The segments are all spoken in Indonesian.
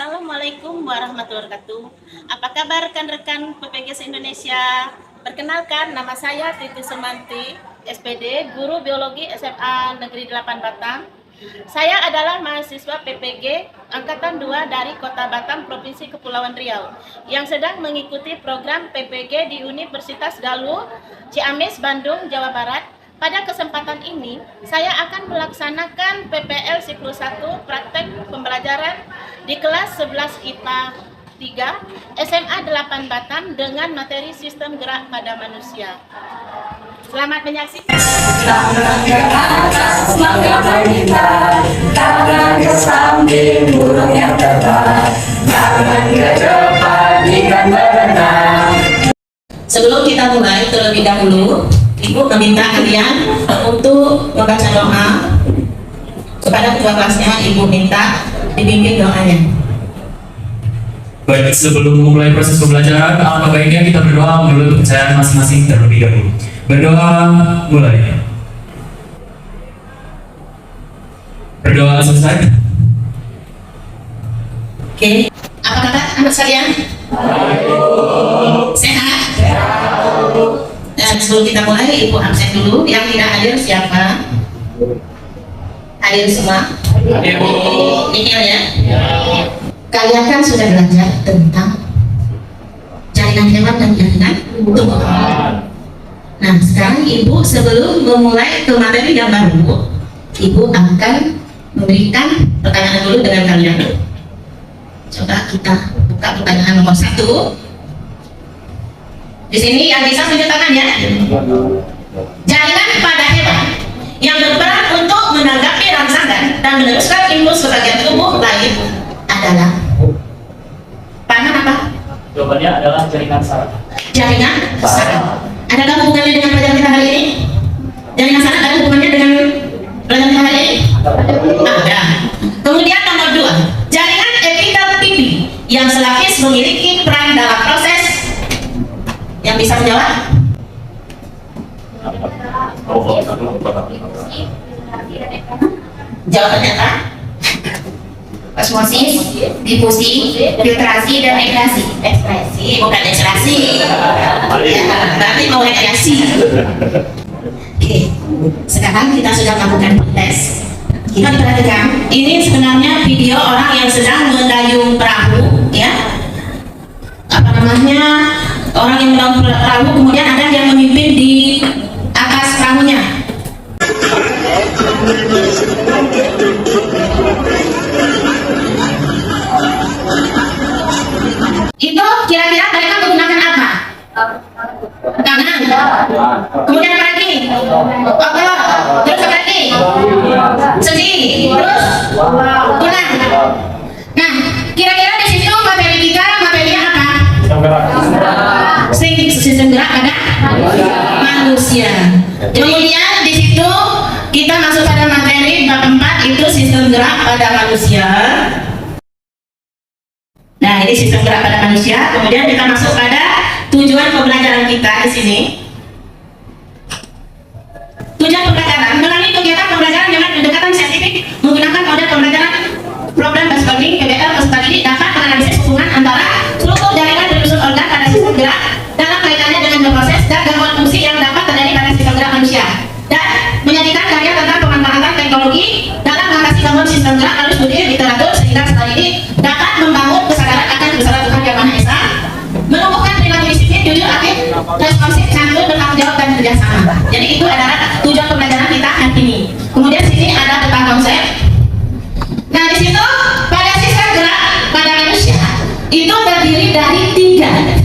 Assalamualaikum warahmatullahi wabarakatuh. Apa kabar rekan-rekan PPG se-Indonesia? Perkenalkan, nama saya Titi Sumanti, SPD, Guru Biologi SMA Negeri 8 Batam. Saya adalah mahasiswa PPG Angkatan 2 dari Kota Batam, Provinsi Kepulauan Riau, yang sedang mengikuti program PPG di Universitas Galuh, Ciamis, Bandung, Jawa Barat. Pada kesempatan ini, saya akan melaksanakan PPL siklus 1 praktek pembelajaran di kelas 11 IPA 3 SMA 8 Batam dengan materi sistem gerak pada manusia. Selamat menyaksikan. Tangan ke atas, maka berkibar, tangan ke samping, burung yang terbang, tangan ke depan, ikan berenang. Sebelum kita mulai, terlebih dahulu Ibu meminta kalian untuk membaca doa kepada ketua kelasnya. Ibu minta dibimbing doanya. Baik, sebelum memulai proses pembelajaran, alangkah baiknya kita berdoa menurut kepercayaan masing-masing terlebih dahulu. Berdoa, mulai. Berdoa selesai. Oke, apa kata anak sekalian? Sehat? Dan sebelum kita mulai, Ibu absen dulu. Yang tidak hadir siapa? Hadir semua? Nihil ya? Kalian kan sudah belajar tentang jaringan hewan dan jaringan tumbuhan. Nah, sekarang Ibu sebelum memulai ke materi yang baru, Ibu akan memberikan pertanyaan dulu dengan kalian. Coba kita buka pertanyaan nomor 1. Di sini yang bisa tunjuk tangan ya. Jaringan pada hewan yang berperan untuk menanggapi rangsangan dan meneruskan impuls ke bagian tubuh lain adalah pangan apa? Jawabannya adalah jaringan saraf. Jaringan saraf. Adakah hubungannya dengan pelajaran kita hari ini? Jaringan saraf ada hubungannya dengan pelajaran kita hari ini? Ada. Kemudian nomor 2, jaringan epitel pipi yang selapis memiliki peran dalam proses. Yang bisa menjawab? Jawabannya apa? Osmosis, difusi, filtrasi, dan ekskrasi. Ekspresi, bukan ekstraksi. Ya, berarti mau rekreasi. Oke, sekarang kita sudah melakukan tes. Kita perhatikan, ini sebenarnya video orang yang sedang mendayung perahu, ya. Apa namanya? Orang yang mendayung perahu, kemudian ada yang memimpin di atas perahunya. Itu kira-kira mereka menggunakan apa? Tangan. Kemudian apa lagi? Otot. Terus apa lagi? Sendi. Terus tulang. Nah, kira-kira di situ materi kita materinya apa? Sistem gerak pada manusia. Kemudian di situ kita masuk pada materi bab 4, itu sistem gerak pada manusia. Nah, ini sistem gerak pada manusia. Kemudian kita masuk pada tujuan pembelajaran kita di sini. Tujuan pembelajaran melalui kegiatan pembelajaran dengan pendekatan saintifik menggunakan model pembelajaran problem based learning (PBL) peserta didik dapat menganalisis hubungan antara struktur jaringan penyusun organ pada sistem gerak dalam kaitannya dengan berproses dan gangguan fungsi yang dapat terjadi pada sistem gerak manusia, dan menyajikan karya tentang pemanfaatan teknologi dalam mengatasi gangguan sistem gerak melalui studi literatur sehingga peserta didik dapat membangun kesadaran akan kebesaran Tuhan Yang Maha Esa, menumbuhkan perilaku disiplin, jujur, aktif, responsif, santun, bertanggung jawab, dan kerjasama. Jadi itu adalah tujuan pembelajaran kita hari ini. Kemudian sini ada tentang konsep. Nah, di situ pada sistem gerak pada manusia itu terdiri dari 3.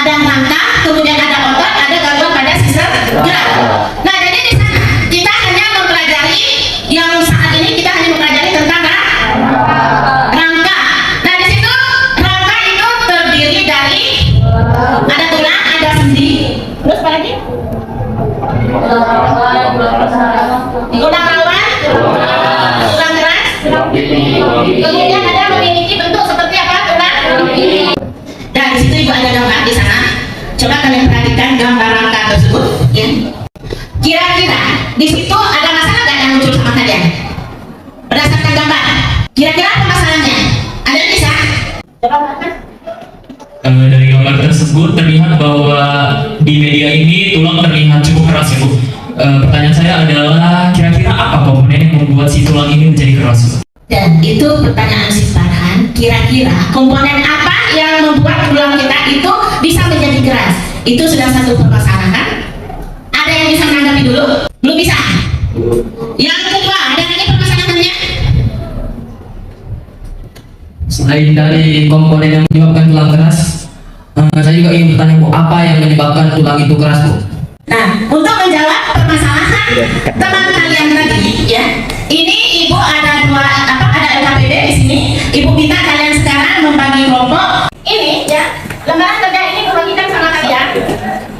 Ada rangka, kemudian ada otot, ada gangguan pada sistem gerak. Nah, jadi di sana kita hanya mempelajari yang saat ini kita hanya mempelajari tentang rangka. Nah, di situ rangka itu terdiri dari ada tulang, ada sendi, terus apa lagi? Tulang rawan, tulang keras, kemudian ada memiliki bentuk seperti apa tulang? Dan di situ Ibu ada gambar di sana. Coba kalian perhatikan gambar rangka tersebut, ya. Kira-kira di situ ada masalah nggak yang muncul sama kalian? Berdasarkan gambar, kira-kira apa masalahnya? Ada yang bisa? Dari gambar tersebut terlihat bahwa di media ini tulang terlihat cukup keras ya Bu. Pertanyaan saya adalah kira-kira apa komponen yang membuat si tulang ini menjadi keras? Dan itu pertanyaan si Farhan, kira-kira komponen apa yang membuat tulang kita itu bisa menjadi keras? Itu sudah satu permasalahan. Ada yang bisa menanggapi dulu? Belum bisa? Yang kedua, ada lagi permasalahannya? Selain dari komponen yang menyebabkan tulang keras, saya juga ingin bertanya Bu, apa yang menyebabkan tulang itu keras Bu? Nah, untuk menjawab permasalahan teman kalian tadi, ya, ini ibu ada ada LKPD di sini. Ibu minta kalian sekarang membagi kelompok. Ini, ya, lembaran kerja ini dibagikan sama kalian.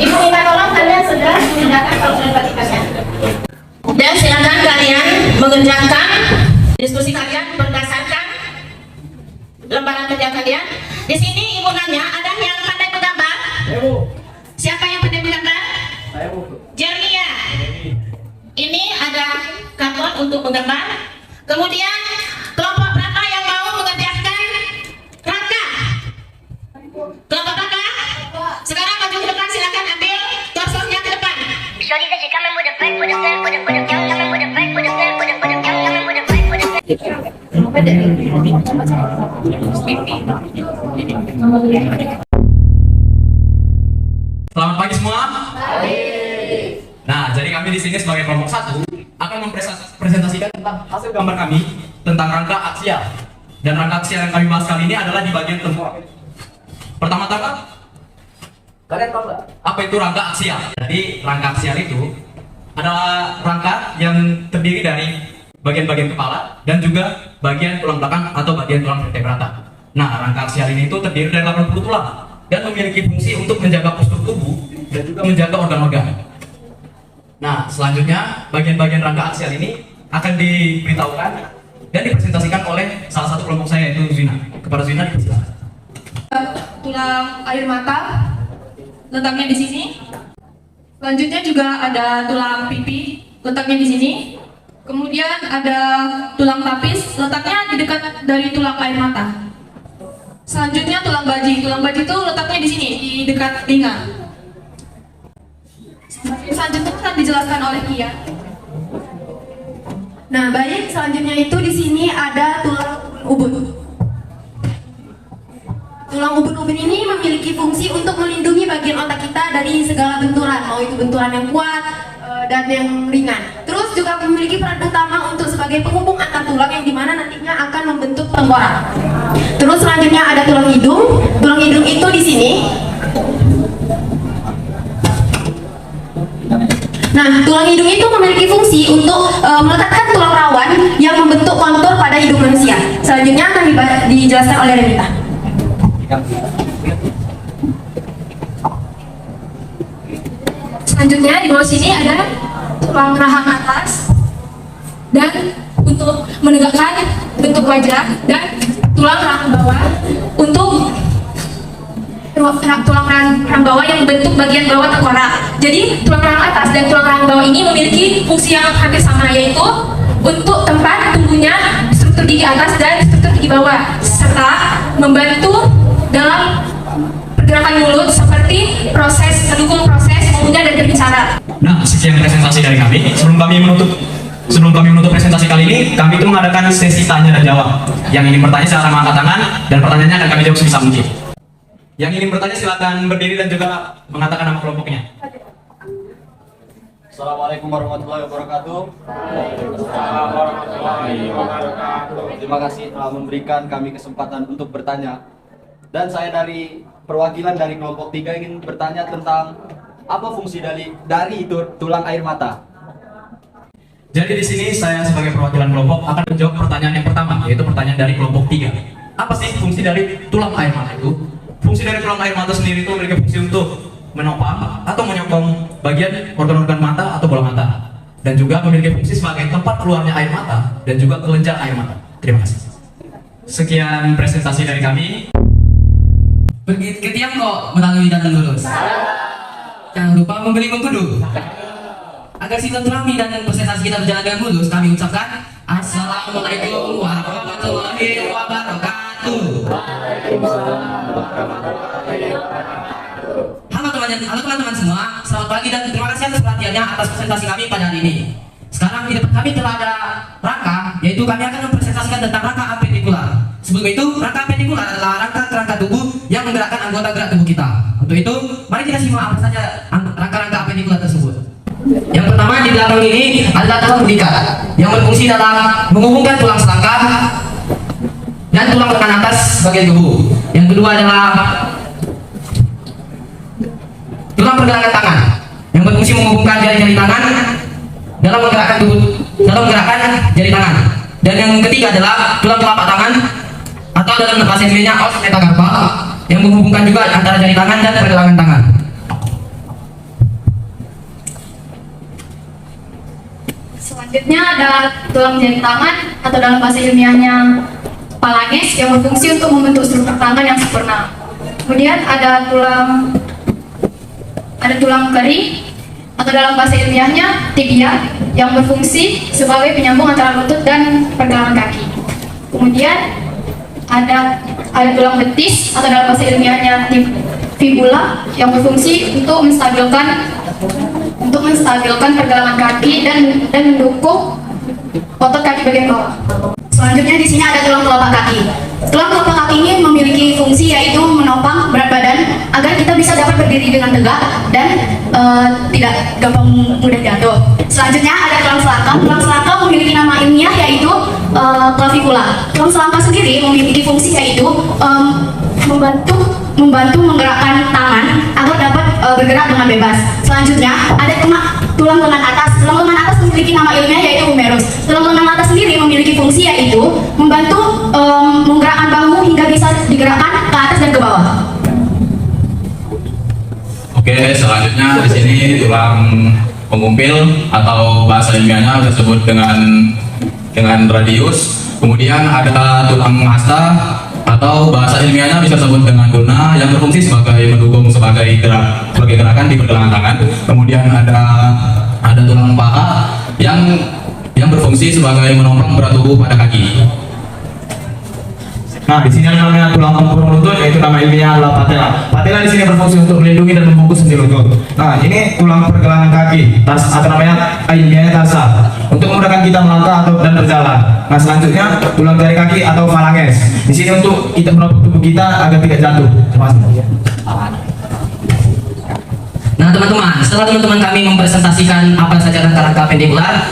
Ibu minta tolong kalian segera mengerjakan kalau sudah dibagikannya. Dan silakan kalian mengerjakan diskusi kalian berdasarkan lembaran kerja kalian. Di sini ibu nanya, ada yang pandai menggambar? Siapa yang pandai menggambar? Jernia. Ini ada karton untuk menggambar. Kemudian kelompok berapa yang mau mengerjakan rangka? Kelompok berapa? Sekarang maju ke depan, silakan ambil torsonya ke depan. Selamat pagi semua. Nah, jadi kami di sini sebagai kelompok 1 akan mempresentasikan tentang hasil gambar kami tentang rangka aksial. Dan rangka aksial yang kami bahas kali ini adalah di bagian tengkorak. Pertama-tama, kalian tahu nggak apa itu rangka aksial? Jadi rangka aksial itu adalah rangka yang terdiri dari bagian-bagian kepala dan juga bagian tulang belakang atau bagian tulang vertebrata. Nah, rangka aksial ini itu terdiri dari 80 tulang dan memiliki fungsi untuk menjaga postur tubuh dan juga menjaga organ-organ. Nah, selanjutnya bagian-bagian rangka aksial ini akan diberitahukan dan dipresentasikan oleh salah satu kelompok saya, yaitu Zina. Kepada Zina dipersilakan. Tulang air mata letaknya di sini. Selanjutnya juga ada tulang pipi letaknya di sini. Kemudian ada tulang tapis letaknya di dekat dari tulang air mata. Selanjutnya tulang baji. Tulang baji itu letaknya di sini di dekat telinga. Selanjutnya akan dijelaskan oleh Kia. Nah, baik, selanjutnya itu di sini ada tulang ubun. Tulang ubun-ubun ini memiliki fungsi untuk melindungi bagian otak kita dari segala benturan, mau itu benturan yang kuat dan yang ringan. Terus juga memiliki peran utama untuk sebagai penghubung antar tulang yang dimana nantinya akan membentuk tengkorak. Terus selanjutnya ada tulang hidung. Tulang hidung itu di sini. Nah, tulang hidung itu memiliki fungsi untuk meletakkan tulang rawan yang membentuk kontur pada hidung manusia. Selanjutnya akan dijelaskan oleh Renita. Selanjutnya di bawah sini ada tulang rahang atas dan untuk menegakkan bentuk wajah, dan tulang rahang bawah untuk tulang rahang bawah yang membentuk bagian bawah tengkorak. Jadi tulang rahang atas dan tulang rahang bawah ini memiliki fungsi yang hampir sama, yaitu untuk tempat tumbuhnya struktur gigi atas dan struktur gigi bawah, serta membantu dalam pergerakan mulut seperti proses mendukung proses mengunyah dan berbicara. Nah, sekian presentasi dari kami. Sebelum kami menutup presentasi kali ini, kami itu mengadakan sesi tanya dan jawab. Yang ingin bertanya silakan mengangkat tangan dan pertanyaannya akan kami jawab sebisa mungkin. Yang ingin bertanya silakan berdiri dan juga mengatakan nama kelompoknya. Assalamualaikum warahmatullahi wabarakatuh. Terima kasih telah memberikan kami kesempatan untuk bertanya. Dan saya dari perwakilan dari kelompok 3 ingin bertanya tentang apa fungsi dari tulang air mata. Jadi di sini saya sebagai perwakilan kelompok akan menjawab pertanyaan yang pertama, yaitu pertanyaan dari kelompok 3. Apa sih fungsi dari tulang air mata itu? Fungsi dari tulang air mata sendiri itu memiliki fungsi untuk menopang atau menyokong bagian organ-organ mata atau bola mata, dan juga memiliki fungsi sebagai tempat keluarnya air mata dan juga kelenjar air mata. Terima kasih. Sekian presentasi dari kami. Begitu ketiak kok melalui dan lulus. Jangan lupa membeli mengkudu. Agar silaturahmi dan presentasi kita berjalan dengan mulus, kami ucapkan Assalamualaikum warahmatullahi wabarakatuh. Halo teman-teman semua, selamat pagi dan terima kasih atas perhatiannya atas presentasi kami pada hari ini. Sekarang di depan kami telah ada rangka, yaitu kami akan mempresentasikan tentang rangka apendikular. Sebelum itu, rangka apendikular adalah rangka kerangka tubuh yang menggerakkan anggota gerak tubuh kita. Untuk itu, mari kita simak apa saja rangka-rangka apendikular tersebut. Yang pertama di belakang ini adalah tulang belikat yang berfungsi dalam menghubungkan tulang selangkah dan tulang lengan atas bagian tubuh. Yang kedua adalah tulang pergelangan tangan yang berfungsi menghubungkan jari-jari tangan dalam menggerakkan tubuh, dalam menggerakkan jari tangan. Dan yang ketiga adalah tulang telapak tangan atau dalam bahasa Inggrisnya os metacarpal yang menghubungkan juga antara jari tangan dan pergelangan tangan. Selanjutnya ada tulang jari tangan atau dalam bahasa ilmiahnya phalanges yang berfungsi untuk membentuk struktur tangan yang sempurna. Kemudian ada tulang keri atau dalam bahasa ilmiahnya tibia yang berfungsi sebagai penyambung antara lutut dan pergelangan kaki. Kemudian ada tulang betis atau dalam bahasa ilmiahnya fibula yang berfungsi untuk menstabilkan pergelangan kaki dan mendukung otot kaki bagian bawah. Selanjutnya di sini ada tulang telapak kaki. Tulang telapak kaki ini memiliki fungsi yaitu menopang berat badan agar kita bisa dapat berdiri dengan tegak dan tidak gampang mudah jatuh. Selanjutnya ada tulang selangkah. Tulang selangkah memiliki nama ilmiah yaitu clavicula. Tulang selangkah sendiri memiliki fungsi yaitu membantu menggerakkan tangan agar dapat bergerak dengan bebas. Selanjutnya ada tulang lengan atas. Tulang lengan atas memiliki nama ilmiah yaitu humerus. Tulang lengan atas sendiri memiliki fungsi yaitu membantu menggerakkan bahu hingga bisa digerakkan ke atas dan ke bawah. Oke, selanjutnya di sini tulang pengumpil atau bahasa ilmiahnya disebut dengan radius. Kemudian ada tulang asta atau bahasa ilmiahnya bisa disebut dengan ulna yang berfungsi sebagai gerakan di pergelangan tangan. Kemudian ada tulang paha yang berfungsi sebagai menopang berat tubuh pada kaki. Nah, di sini ada namanya tulang tempurung lutut, yaitu nama ilmiahnya adalah patella. Patella di sini berfungsi untuk melindungi dan membungkus sendi lutut. Nah, ini tulang pergelangan kaki, atau namanya ilmiahnya tarsa, untuk memudahkan kita melangkah dan berjalan. Nah, selanjutnya tulang jari kaki atau phalanges. Di sini untuk kita menopang tubuh kita agar tidak jatuh. Terima kasih. Nah teman-teman, setelah teman-teman kami mempresentasikan apa saja rangka-rangka apendikular,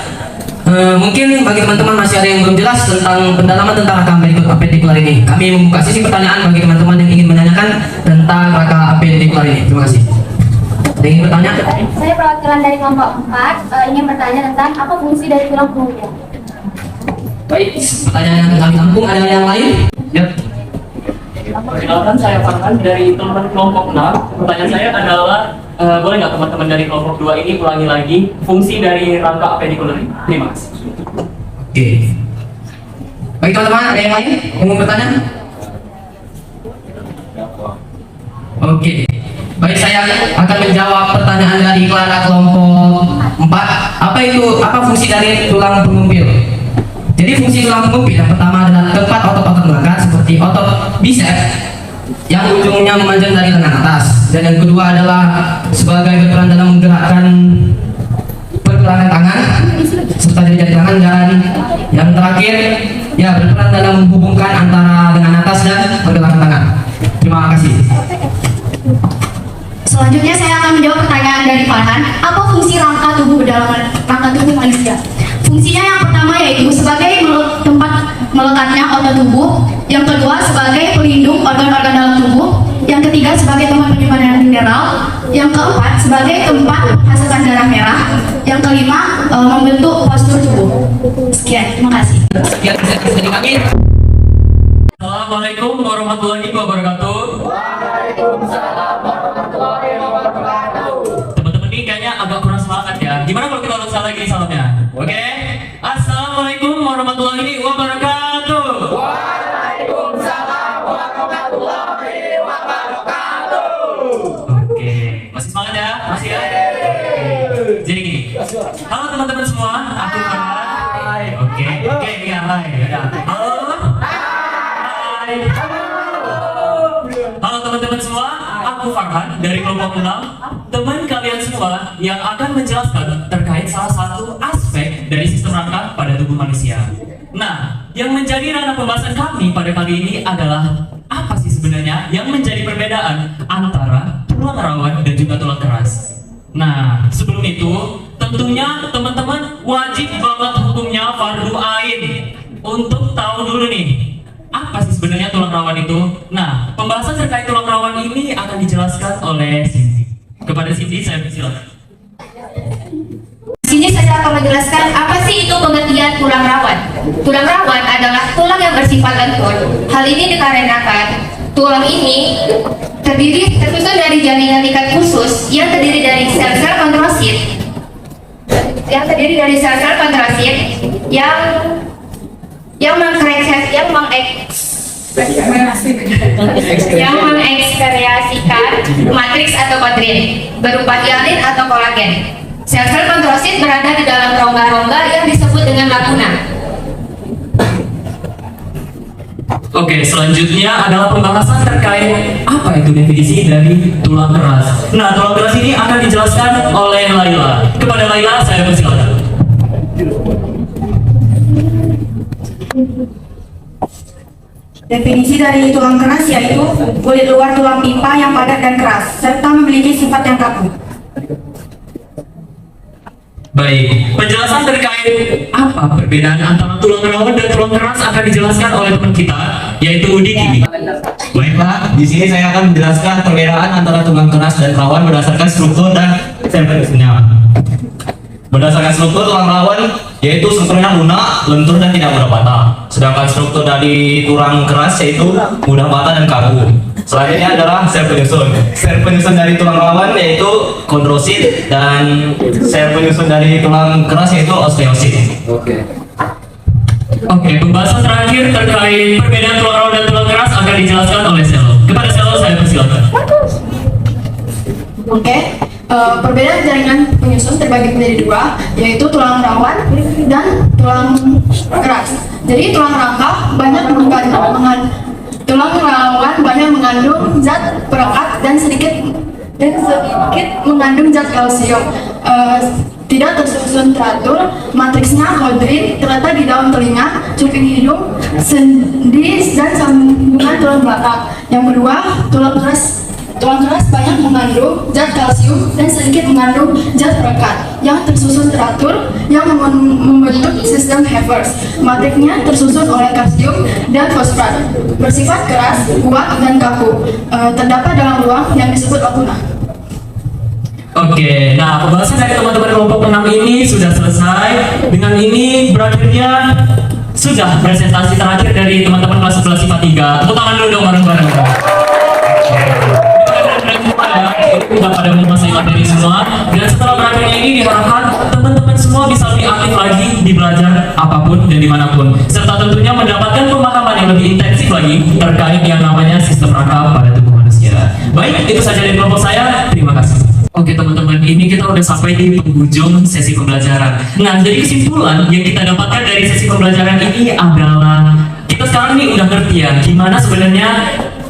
mungkin bagi teman-teman masih ada yang belum jelas tentang pendalaman tentang rangka apendikular ini. Kami membuka sesi pertanyaan bagi teman-teman yang ingin menanyakan tentang rangka apendikular ini. Terima kasih. Ada yang ingin bertanya? Saya perwakilan dari kelompok 4 ingin bertanya tentang apa fungsi dari tulang pengumpil. Baik, pertanyaan yang kami tampung ada yang lain? Ya. Perkenalkan, saya Farhan dari teman kelompok 6. Pertanyaan saya adalah, boleh nggak teman-teman dari kelompok 2 ini ulangi lagi fungsi dari rangka apendikular ini? Terima kasih. Oke. Baik teman-teman, ada yang lain yang mau bertanya? Oke. Baik, saya akan menjawab pertanyaan dari Clara kelompok 4. Apa fungsi dari tulang pengumpil? Jadi fungsi tulang pengumpil yang pertama adalah tempat otot-otot melekat seperti otot bicep yang ujungnya memanjang dari lengan atas, dan yang kedua adalah sebagai berperan dalam menggerakkan pergelangan tangan serta jari-jari tangan, dan yang terakhir ya berperan dalam menghubungkan antara lengan atas dan pergelangan tangan. Terima kasih. Selanjutnya saya akan menjawab pertanyaan dari Farhan. Apa fungsi rangka tubuh dalam rangka tubuh manusia? Fungsinya yang pertama yaitu sebagai tempat melekatnya otot tubuh, yang kedua sebagai pelindung organ-organ dalam tubuh, yang ketiga sebagai tempat penyimpanan mineral, yang keempat sebagai tempat menghasilkan darah merah, yang kelima membentuk postur tubuh. Sekian, terima kasih. Sekian dari kami. Assalamualaikum warahmatullahi wabarakatuh. Waalaikumsalam warahmatullahi wabarakatuh. Teman-teman ini kayaknya agak kurang semangat ya. Gimana kalau kita ulang lagi di salamnya? Oke. Assalamualaikum warahmatullahi wabarakatuh. Waalaikumsalam warahmatullahi wabarakatuh. Oke, masih semangat ya? Masih ya? Jadi gini. Halo teman-teman semua, aku Farhan. Oke, ini ya, hai. Halo. Hai. Halo. aku Farhan dari kelompok 6, teman kalian semua yang akan menjelaskan terkait salah satu aspek dari sistem rangka pada tubuh manusia. Nah, yang menjadi ranah pembahasan kami pada kali ini adalah apa sih sebenarnya yang menjadi perbedaan antara tulang rawan dan juga tulang keras. Nah, sebelum itu, tentunya teman-teman wajib banget hukumnya fardu ain untuk tahu dulu nih apa sih sebenarnya tulang rawan itu. Nah, pembahasan terkait tulang rawan ini akan dijelaskan oleh Cindy. Kepada Cindy saya persilakan. Di sini saya akan menjelaskan apa sih itu pengertian tulang rawan. Tulang rawan adalah tulang yang bersifat lentur. Hal ini dikarenakan tulang ini tersusun dari jaringan ikat khusus yang terdiri dari sel-sel kondrosit yang mengekskresikan matriks atau kondrin berupa hialin atau kolagen. Sel-sel kondrosit berada di dalam rongga-rongga yang disebut dengan laguna. Oke, selanjutnya adalah pembahasan terkait apa itu definisi dari tulang keras. Nah, tulang keras ini akan dijelaskan oleh Laila. Kepada Laila saya persilakan. Definisi dari tulang keras yaitu kulit luar tulang pipa yang padat dan keras, serta memiliki sifat yang kaku. Baik, penjelasan terkait apa perbedaan antara tulang rawan dan tulang keras akan dijelaskan oleh teman kita, yaitu Diki. Baiklah, di sini saya akan menjelaskan perbedaan antara tulang keras dan rawan berdasarkan struktur dan servisnya. Berdasarkan struktur tulang rawan, yaitu strukturnya lunak, lentur dan tidak mudah patah. Sedangkan struktur dari tulang keras yaitu mudah patah dan kaku. Selanjutnya adalah sel penyusun. Sel penyusun dari tulang rawan yaitu kondrosit dan sel penyusun dari tulang keras yaitu osteosit. Oke, pembahasan terakhir terkait perbedaan tulang rawan dan tulang keras akan dijelaskan oleh Selo. Kepada Selo saya persilakan. Perbedaan jaringan penyusun terbagi menjadi dua, yaitu tulang rawan dan tulang keras. Jadi tulang rawan banyak mengandung zat perekat dan sedikit mengandung zat kalsium. Tidak tersusun teratur, matriksnya kondrin terletak di dalam telinga, cuping hidung, sendi dan sambungan tulang belakang. Yang kedua, tulang keras banyak mengandung zat kalsium dan sedikit mengandung zat perekat yang tersusun teratur yang membentuk sistem Havers. Matriknya tersusun oleh kalsium dan fosfat, bersifat keras, kuat, dan kaku. Terdapat dalam ruang yang disebut laguna. Oke, nah pembahasan dari teman-teman kelompok 6 ini sudah selesai. Dengan ini berakhirnya sudah presentasi terakhir dari teman-teman kelas 11 IPA 3. Tepuk tangan dulu dong bareng-bareng. Sudah pada menguasai materi semua, dan setelah berakhirnya ini diharapkan teman-teman semua bisa lebih aktif lagi di belajar apapun dan dimanapun, serta tentunya mendapatkan pemahaman yang lebih intensif lagi terkait yang namanya sistem rangka pada tubuh manusia. Baik, itu saja dari kelompok saya. Terima kasih. Oke teman-teman, ini kita udah sampai di penghujung sesi pembelajaran. Nah, jadi kesimpulan yang kita dapatkan dari sesi pembelajaran ini adalah kita sekarang nih udah ngerti ya gimana sebenarnya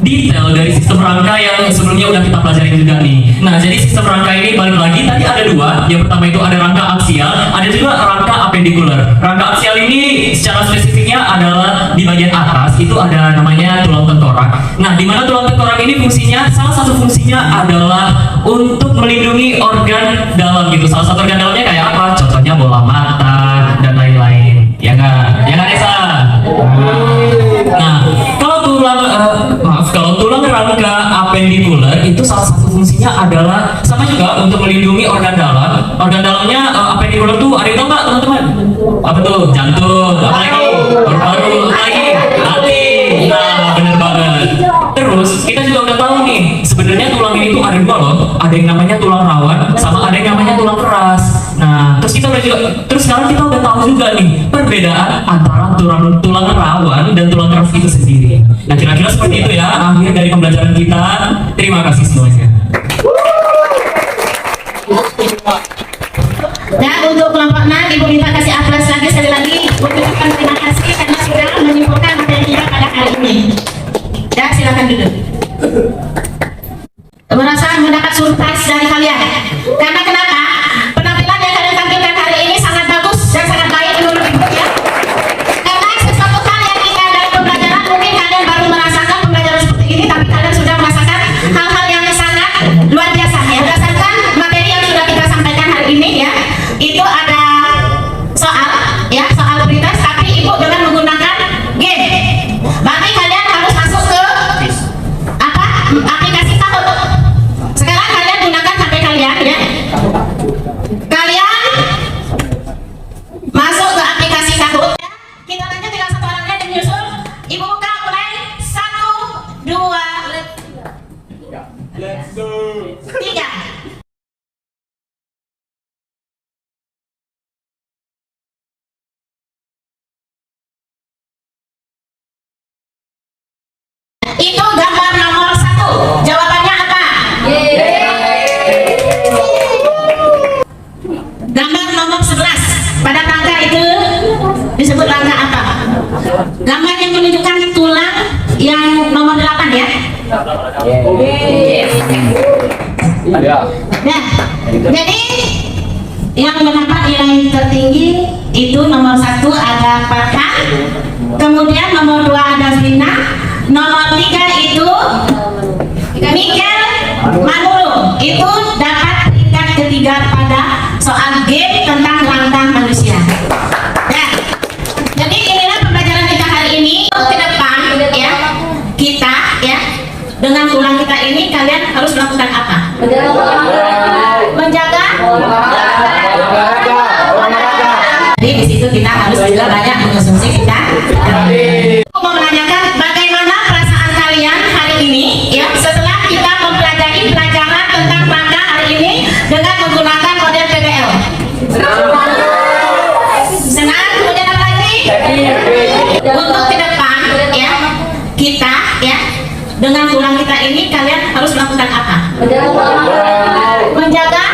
detail dari sistem rangka yang sebelumnya udah kita pelajari juga nih. Nah, jadi sistem rangka ini balik lagi tadi ada dua. Yang pertama itu ada rangka aksial, ada juga rangka apendikular. Rangka aksial ini secara spesifiknya adalah di bagian atas itu ada namanya tulang tengkorak. Nah, di mana tulang tengkorak ini fungsinya, salah satu fungsinya adalah untuk melindungi organ dalam gitu. Salah satu organ dalamnya kayak apa? Contohnya bola mata dan lain-lain. Ya nggak? Ya nggak, Desa? Nah, kalau tulang rangka apendikular itu salah satu fungsinya adalah sama juga untuk melindungi organ dalam. Organ dalamnya apendikular tuh ada yang tahu nggak teman-teman? Apa tuh? Jantung, apa lagi? Paru-paru, apa lagi? Hati. Nah, bener banget. Terus kita juga udah tahu nih, sebenarnya tulang ini tuh ada dua loh. Ada yang namanya tulang rawan, sama ada yang namanya tulang keras. Nah, terus sekarang kita udah tahu juga nih perbedaan antara tulang rawan dan tulang keras itu sendiri. Nah, kira-kira seperti itu ya akhir dari pembelajaran kita. Terima kasih semuanya. Dan untuk kelompok 6, Ibu minta kasih aplaus lagi sekali lagi. Ucapkan terima kasih karena sudah menyimpulkan materi kita pada hari ini. Dan silakan duduk. itu gambar nomor 1. Jawabannya apa? Gambar nomor 11 pada rangka itu disebut rangka apa? Gambar yang menunjukkan tulang yang nomor 8 ya. Nah, jadi yang mendapat nilai tertinggi itu nomor 1 ada Farhan, kemudian nomor 2 ada Zina, nomor 3 itu Mikel Manulu, itu dapat peringkat ketiga pada soal game tentang langkah manusia. Ya, jadi inilah pembelajaran kita hari ini. Ke depan ya, kita ya dengan tulang kita ini kalian harus melakukan apa? Menjaga. Jadi di situ kita harus juga banyak mengonsumsi vitamin. Aku mau menanyakan bagaimana perasaan kalian hari ini ya setelah kita mempelajari pelajaran tentang langkah hari ini dengan menggunakan model PBL. Senang? Kemudian apa lagi? Untuk ke depan ya kita ya dengan tulang kita ini kalian harus melakukan apa? Menjaga.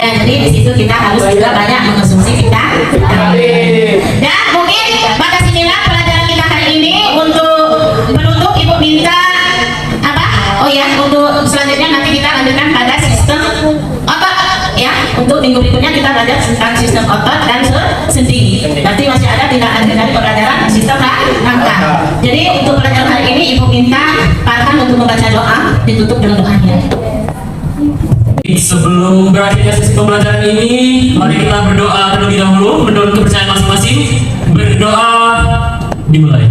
Ya, jadi di situ kita harus juga banyak mengonsumsi vitamin. Dan mungkin batas inilah pelajaran kita hari ini. Untuk penutup Ibu minta apa? Oh ya, untuk selanjutnya nanti kita lanjutkan pada sistem otot ya. Untuk minggu berikutnya kita belajar tentang sistem otot dan sendi. Nanti masih ada tidak lanjut dari pelajaran sistem rangka. Jadi untuk pelajaran hari ini Ibu minta Farhan untuk membaca doa, ditutup dengan doanya. Sebelum berakhirnya sesi pembelajaran ini, mari kita berdoa terlebih dahulu menurut kepercayaan masing-masing. Berdoa dimulai.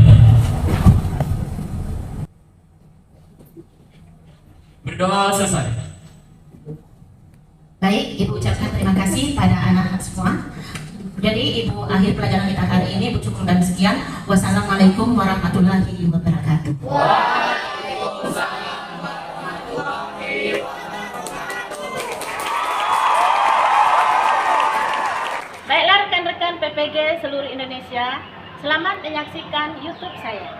Berdoa selesai. Baik, Ibu ucapkan terima kasih pada anak-anak semua. Jadi Ibu akhir pelajaran kita hari ini. Ibu cukup dan sekian. Wassalamualaikum warahmatullahi wabarakatuh. Waalaikumsalam warahmatullahi wabarakatuh. Baiklah rekan-rekan PPG seluruh Indonesia, selamat menyaksikan YouTube saya.